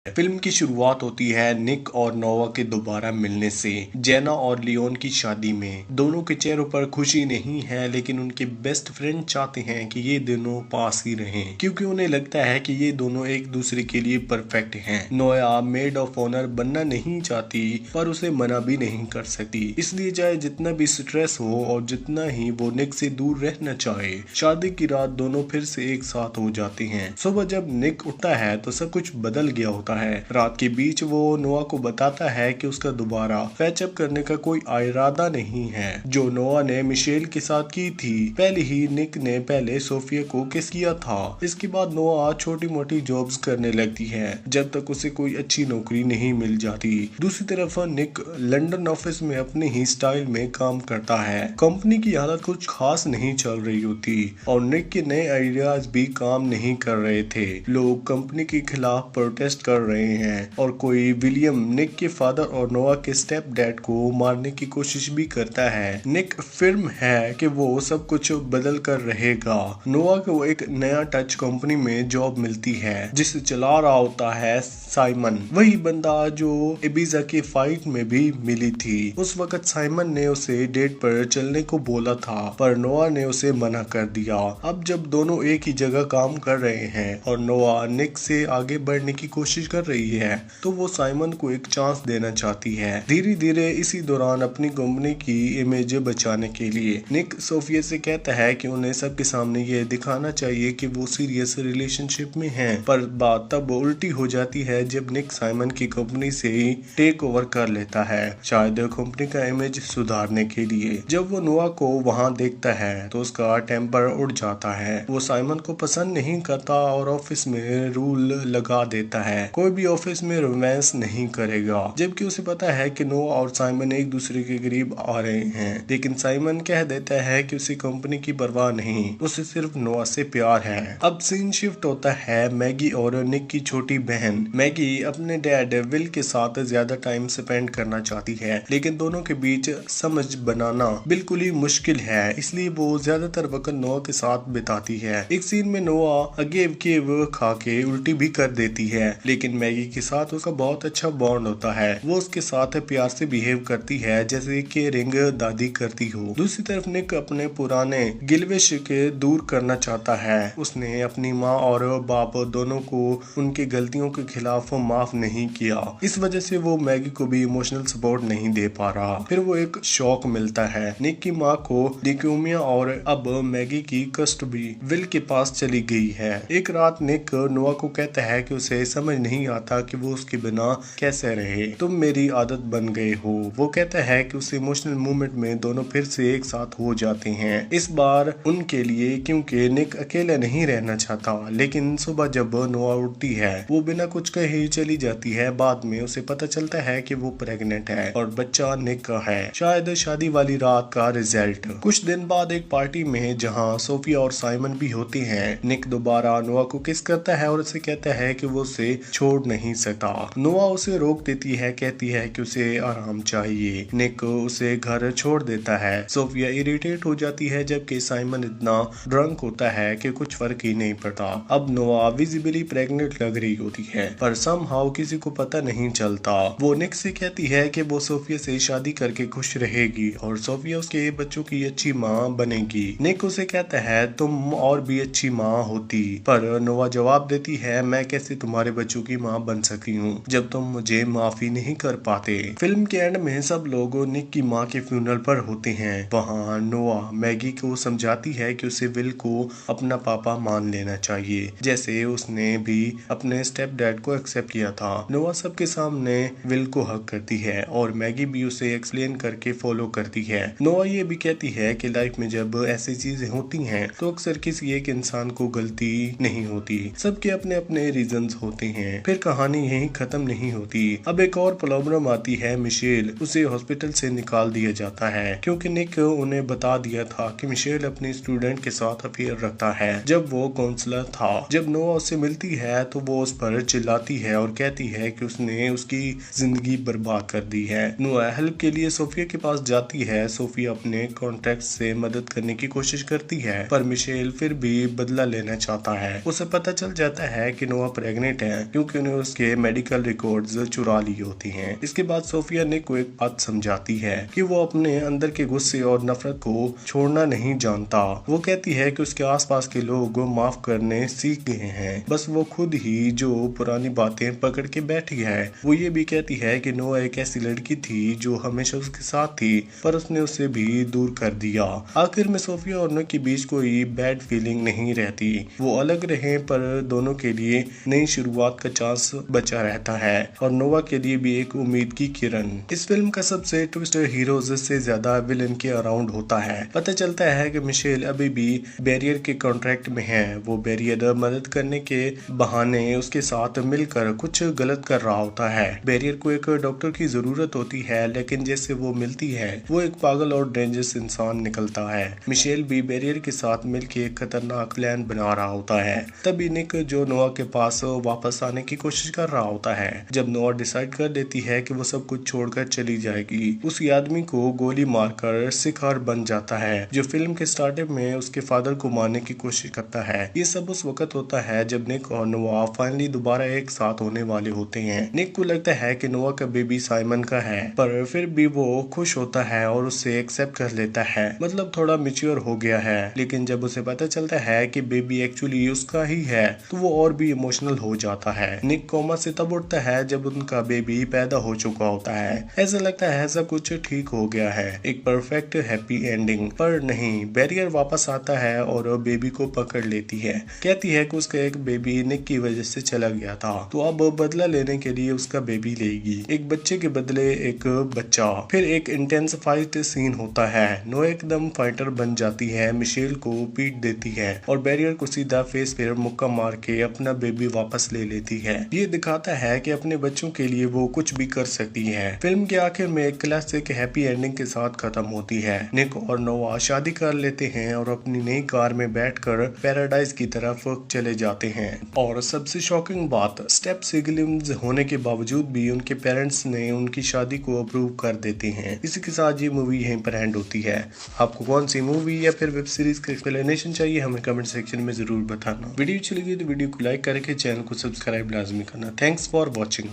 Film की शुरुआत होती है निक और नोवा के दोबारा मिलने से। जेना और लियोन की शादी में दोनों के चेहरों पर खुशी नहीं है, लेकिन उनके बेस्ट फ्रेंड चाहते हैं कि ये दोनों पास ही रहें, क्योंकि उन्हें लगता है कि ये दोनों एक दूसरे के लिए परफेक्ट हैं। नोया मेड ऑफ ऑनर बनना नहीं चाहती, पर उसे मना भी नहीं कर सकती, इसलिए चाहे जितना भी स्ट्रेस हो और जितना ही वो निक से दूर रहना चाहे, शादी की रात दोनों फिर से एक साथ हो जाते हैं। सुबह जब निक उठता है तो सब कुछ बदल गया होता है। रात के बीच वो नोआ को बताता है कि उसका दोबारा पैचअप करने का कोई इरादा नहीं है, जो नोआ ने मिशेल के साथ की थी। पहले ही निक ने पहले सोफिया को किस किया था। इसके बाद नोआ छोटी मोटी जॉब्स करने लगती है जब तक उसे कोई अच्छी नौकरी नहीं मिल जाती। दूसरी तरफ निक लंदन ऑफिस में अपने ही स्टाइल में काम करता है। कंपनी की हालत कुछ खास नहीं चल रही होती और निक के नए आइडियाज भी काम नहीं कर रहे थे। लोग कंपनी के खिलाफ प्रोटेस्ट कर रहे हैं और कोई विलियम निक के फादर और नोआ के स्टेप डैड को मारने की कोशिश भी करता है। निक फिल्म है कि वो सब कुछ बदल कर रहेगा। नोआ को एक नया टच कंपनी में जॉब मिलती है जिसे चला रहा होता है साइमन, वही बंदा जो इबिजा के फाइट में भी मिली थी। उस वक्त साइमन ने उसे डेट पर चलने को बोला था, पर नोआ ने उसे मना कर दिया। अब जब दोनों एक ही जगह काम कर रहे हैं और नोआ निक से आगे बढ़ने की कोशिश कर रही है, तो वो साइमन को एक चांस देना चाहती है। धीरे धीरे इसी दौरान अपनी कंपनी की इमेज बचाने के लिए निक सोफिया से कहता है कि उन्हें सबके सामने ये दिखाना चाहिए कि वो सीरियस रिलेशनशिप में हैं। पर बात तब उल्टी हो जाती है जब निक साइमन की कंपनी से ही टेक ओवर कर लेता है, शायद कंपनी का इमेज सुधारने के लिए। जब वो नोआ को वहां देखता है तो उसका टेम्पर उड़ जाता है। वो साइमन को पसंद नहीं करता और ऑफिस में रूल लगा देता है, कोई भी ऑफिस में रोमांस नहीं करेगा, जबकि उसे पता है कि नोआ और साइमन एक दूसरे के करीब आ रहे हैं। लेकिन साइमन कह देता है कि उसे कंपनी की परवाह नहीं, उसे सिर्फ नोआ से प्यार है। अब सीन शिफ्ट होता है मैगी और निक की छोटी बहन। मैगी अपने डैड विल के साथ ज्यादा टाइम स्पेंड करना चाहती है, लेकिन दोनों के बीच समझ बनाना बिल्कुल ही मुश्किल है, इसलिए वो ज्यादातर वक्त नोआ के साथ बिताती है। एक सीन में नोआ अगेव के वो खा के उल्टी भी कर देती है, लेकिन मैगी के साथ उसका बहुत अच्छा बॉन्ड होता है। वो उसके साथ प्यार से बिहेव करती है जैसे कि रिंग दादी करती हो। दूसरी तरफ निक अपने पुराने गिलविश के दूर करना चाहता है। उसने अपनी माँ और बाप दोनों को उनकी गलतियों के खिलाफ माफ नहीं किया, इस वजह से वो मैगी को भी इमोशनल सपोर्ट नहीं दे पा रहा। फिर वो एक शौक मिलता है। निक की माँ को ल्यूकेमिया और अब मैगी की कष्ट भी विल के पास चली गई है। एक रात निक नोआ को कहता है कि उसे समझ नहीं आता कि वो उसके बिना कैसे रहे, तुम मेरी आदत बन गए हो। वो कहता है कि उस इमोशनल मोमेंट में दोनों फिर से एक साथ हो जाते हैं, इस बार उनके लिए, क्योंकि निक अकेला नहीं रहना चाहता। लेकिन सुबह जब नोआ उठती है वो बिना कुछ कहे चली जाती है। बाद में उसे पता चलता है कि वो प्रेग्नेंट है और बच्चा निक का है, शायद शादी वाली रात का रिजल्ट। कुछ दिन बाद एक पार्टी में जहाँ सोफिया और साइमन भी होते हैं, निक दोबारा नोआ को किस करता है और उसे कहता है कि वो उसे छोड़ नहीं सकता। नोआ उसे रोक देती है, कहती है कि उसे आराम चाहिए। निक उसे घर छोड़ देता है। सोफिया इरिटेट हो जाती है, जबकि साइमन इतना ड्रंक होता है कि कुछ फर्क ही नहीं पड़ता। अब नोआ विजिबली प्रेग्नेंट लग रही होती है, पर समहाउ किसी को पता नहीं चलता। वो निक से कहती है कि वो सोफिया से शादी करके खुश रहेगी और सोफिया उसके बच्चों की अच्छी माँ बनेगी। निक उसे कहता है तुम और भी अच्छी माँ होती, पर नोआ जवाब देती है मैं कैसे तुम्हारे बच्चों की माँ बन सकती हूँ जब तुम मुझे माफी नहीं कर पाते। फिल्म के एंड में सब लोग निक की माँ के फ्यूनरल पर होते हैं। वहाँ नोआ मैगी को समझाती है कि उसे विल को अपना पापा मान लेना चाहिए, जैसे उसने भी अपने स्टेप डैड को एक्सेप्ट किया था। नोआ सबके सामने विल को हक करती है और मैगी भी उसे एक्सप्लेन करके फॉलो करती है। नोआ ये भी कहती है कि लाइफ में जब ऐसी चीजें होती हैं तो अक्सर किसी एक इंसान को गलती नहीं होती, सबके अपने अपने रीजंस होते हैं। फिर कहानी यहीं खत्म नहीं होती। अब एक और प्रॉब्लम आती है मिशेल। उसे हॉस्पिटल से निकाल दिया जाता है क्योंकि निक उन्हें बता दिया था कि मिशेल अपने स्टूडेंट के साथ अफेयर रखता है जब वो काउंसलर था। जब नोआ उससे मिलती है तो वो उस पर चिल्लाती है और कहती है कि उसने उसकी जिंदगी बर्बाद कर दी है। नोआ हेल्प के लिए सोफिया के पास जाती है। सोफिया अपने कॉन्टेक्ट से मदद करने की कोशिश करती है, पर मिशेल फिर भी बदला लेना चाहता है। उसे पता चल जाता है कि नोआ प्रेग्नेंट है क्योंकि निक ने उसके मेडिकल रिकॉर्ड्स चुरा लिए होती हैं। इसके बाद सोफिया निक को एक बात समझाती है कि वो अपने अंदर के गुस्से और नफरत को छोड़ना नहीं जानता। वो कहती है कि उसके आसपास के लोग माफ करने सीख गए हैं, बस वो खुद ही जो पुरानी बातें पकड़ के बैठी है। वो ये भी कहती है कि नोआ एक ऐसी लड़की थी जो हमेशा उसके साथ थी, पर उसने उसे भी दूर कर दिया। आखिर में सोफिया और निक के बीच कोई बैड फीलिंग नहीं रहती। वो अलग रहे पर दोनों के लिए नई शुरुआत का चांस बचा रहता है और नोवा के लिए भी एक उम्मीद की किरण। इस फिल्म का सबसे ट्विस्ट हीरोज से ज्यादा विलन के अराउंड होता है। पता चलता है कि मिशेल अभी भी बैरियर के कॉन्ट्रैक्ट में है। वो बैरियर मदद करने के बहाने उसके साथ मिलकर कुछ गलत कर रहा होता है। बैरियर को एक डॉक्टर की जरूरत होती है, लेकिन जैसे वो मिलती है वो एक पागल और डेंजरस इंसान निकलता है। मिशेल भी बैरियर के साथ मिलकर एक खतरनाक प्लान बना रहा होता है। तभी निक जो नोआ के पास वापस आने की कोशिश कर रहा होता है। जब नोआ डिसाइड कर देती है कि वो सब कुछ छोड़कर चली जाएगी, उसी आदमी को गोली मारकर शिकार बन जाता है जो फिल्म के स्टार्टिंग में उसके फादर को मारने की कोशिश करता है। ये सब उस वक्त होता है जब निक और नोआ फाइनली दोबारा एक साथ होने वाले होते हैं। निक को लगता है कि नोआ का बेबी साइमन का है, पर फिर भी वो खुश होता है और उससे एक्सेप्ट कर लेता है, मतलब थोड़ा मैच्योर हो गया है। लेकिन जब उसे पता चलता है कि बेबी एक्चुअली उसका ही है तो वो और भी इमोशनल हो जाता है। निक कोमा से तब उठता है जब उनका बेबी पैदा हो चुका होता है। ऐसा लगता है सब कुछ ठीक हो गया है, एक परफेक्ट हैप्पी एंडिंग। पर नहीं, बैरियर वापस आता है और बेबी को पकड़ लेती है। कहती है कि उसका एक बेबी निक की वजह से चला गया था, तो अब बदला लेने के लिए उसका बेबी लेगी। एक बच्चे के बदले एक बच्चा। फिर एक इंटेंस फाइट सीन होता है। नो एकदम फाइटर बन जाती है, मिशेल को पीट देती है और बैरियर को सीधा फेस पर मुक्का मार के अपना बेबी वापस ले लेती है। ये दिखाता है कि अपने बच्चों के लिए वो कुछ भी कर सकती है। फिल्म के आखिर में एक क्लासिक हैप्पी एंडिंग के साथ खत्म होती है। निक और नोआ शादी कर लेते हैं और अपनी नई कार में बैठकर पैराडाइज की तरफ चले जाते हैं। और सबसे शॉकिंग बात, स्टेप सिबलिंग्स होने के बावजूद भी उनके पेरेंट्स ने उनकी शादी को अप्रूव कर देते हैं। इसी के साथ ये मूवी यहीं पर एंड होती है। आपको कौन सी मूवी या फिर वेब सीरीज का एक्सप्लेनेशन चाहिए हमें कमेंट सेक्शन में जरूर बताना। वीडियो अच्छी लगी तो वीडियो को लाइक करके चैनल को सब्सक्राइब लाजमी करना। Thanks for watching.